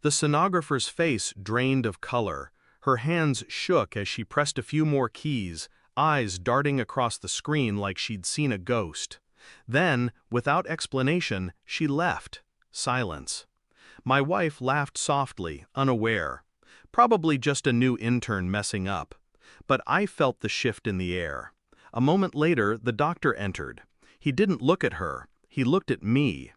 The sonographer's face drained of color. Her hands shook as she pressed a few more keys, eyes darting across the screen like she'd seen a ghost. Then, without explanation, she left. Silence. My wife laughed softly, unaware. Probably just a new intern messing up. But I felt the shift in the air. A moment later, the doctor entered. He didn't look at her. He looked at me.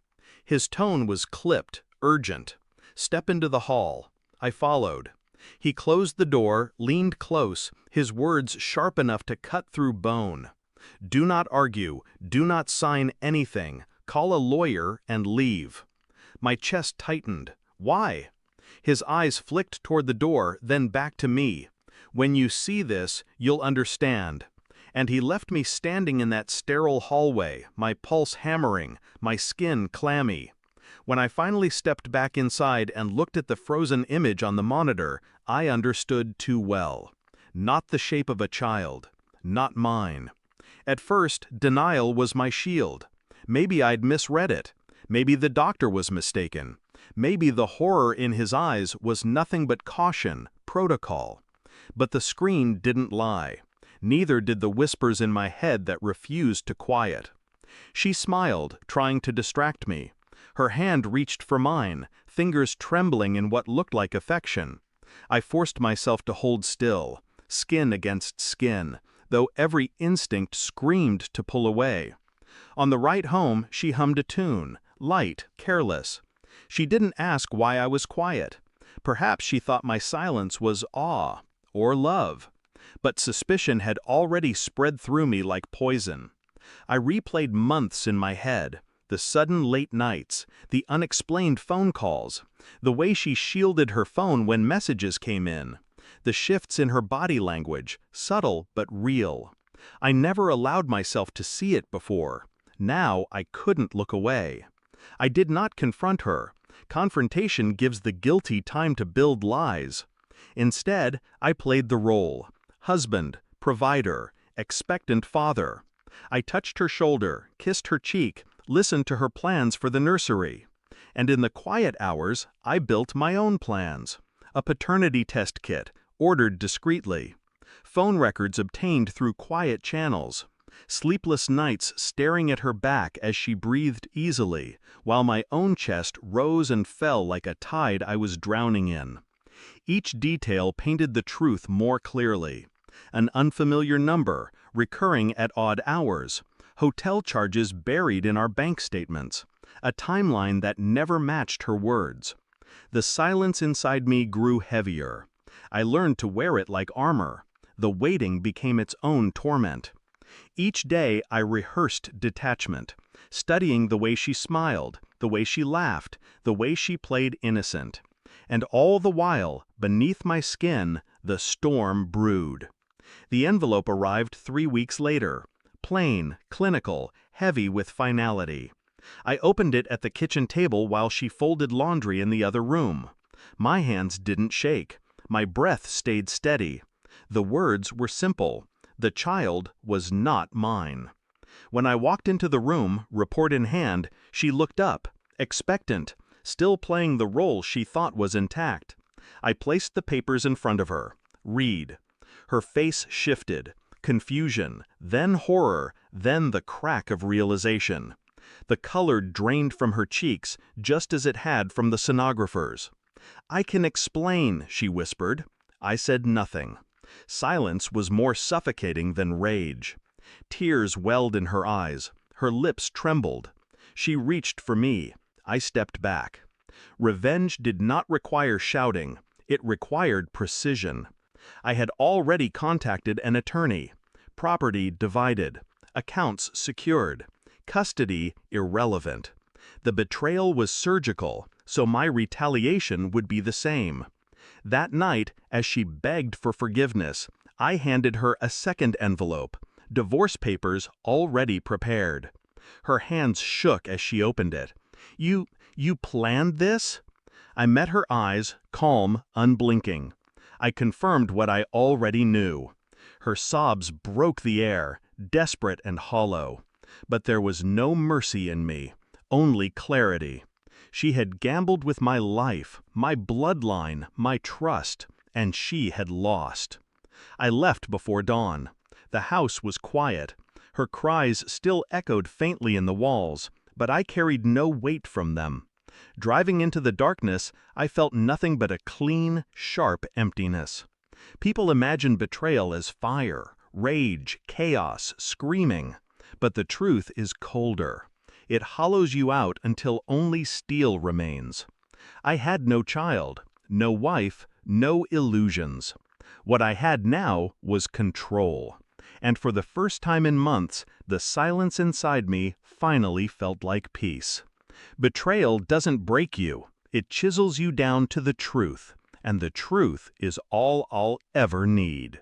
His tone was clipped, urgent. "Step into the hall." I followed. He closed the door, leaned close, his words sharp enough to cut through bone. "Do not argue. Do not sign anything. Call a lawyer and leave." My chest tightened. Why? His eyes flicked toward the door, then back to me. "When you see this, you'll understand." And he left me standing in that sterile hallway, my pulse hammering, my skin clammy. When I finally stepped back inside and looked at the frozen image on the monitor, I understood too well. Not the shape of a child. Not mine. At first, denial was my shield. Maybe I'd misread it. Maybe the doctor was mistaken. Maybe the horror in his eyes was nothing but caution, protocol. But the screen didn't lie. Neither did the whispers in my head that refused to quiet. She smiled, trying to distract me. Her hand reached for mine, fingers trembling in what looked like affection. I forced myself to hold still, skin against skin, though every instinct screamed to pull away. On the ride home, she hummed a tune, light, careless. She didn't ask why I was quiet. Perhaps she thought my silence was awe or love. But suspicion had already spread through me like poison. I replayed months in my head, the sudden late nights, the unexplained phone calls, the way she shielded her phone when messages came in, the shifts in her body language, subtle but real. I never allowed myself to see it before. Now I couldn't look away. I did not confront her. Confrontation gives the guilty time to build lies. Instead, I played the role. Husband, provider, expectant father. I touched her shoulder, kissed her cheek, listened to her plans for the nursery. And in the quiet hours, I built my own plans. A paternity test kit, ordered discreetly. Phone records obtained through quiet channels. Sleepless nights staring at her back as she breathed easily, while my own chest rose and fell like a tide I was drowning in. Each detail painted the truth more clearly. An unfamiliar number, recurring at odd hours, hotel charges buried in our bank statements, a timeline that never matched her words. The silence inside me grew heavier. I learned to wear it like armor. The waiting became its own torment. Each day I rehearsed detachment, studying the way she smiled, the way she laughed, the way she played innocent. And all the while, beneath my skin, the storm brewed. The envelope arrived 3 weeks later, plain, clinical, heavy with finality. I opened it at the kitchen table while she folded laundry in the other room. My hands didn't shake. My breath stayed steady. The words were simple. The child was not mine. When I walked into the room, report in hand, she looked up, expectant, still playing the role she thought was intact. I placed the papers in front of her. Read. Her face shifted. Confusion, then horror, then the crack of realization. The color drained from her cheeks, just as it had from the sonographer's. "I can explain," she whispered. I said nothing. Silence was more suffocating than rage. Tears welled in her eyes. Her lips trembled. She reached for me. I stepped back. Revenge did not require shouting. It required precision. I had already contacted an attorney. Property divided. Accounts secured. Custody irrelevant. The betrayal was surgical, so my retaliation would be the same. That night, as she begged for forgiveness, I handed her a second envelope, divorce papers already prepared. Her hands shook as she opened it. You planned this?" I met her eyes, calm, unblinking. I confirmed what I already knew. Her sobs broke the air, desperate and hollow. But there was no mercy in me, only clarity. She had gambled with my life, my bloodline, my trust, and she had lost. I left before dawn. The house was quiet. Her cries still echoed faintly in the walls, but I carried no weight from them. Driving into the darkness, I felt nothing but a clean, sharp emptiness. People imagine betrayal as fire, rage, chaos, screaming. But the truth is colder. It hollows you out until only steel remains. I had no child, no wife, no illusions. What I had now was control. And for the first time in months, the silence inside me finally felt like peace. Betrayal doesn't break you. It chisels you down to the truth. And the truth is all I'll ever need.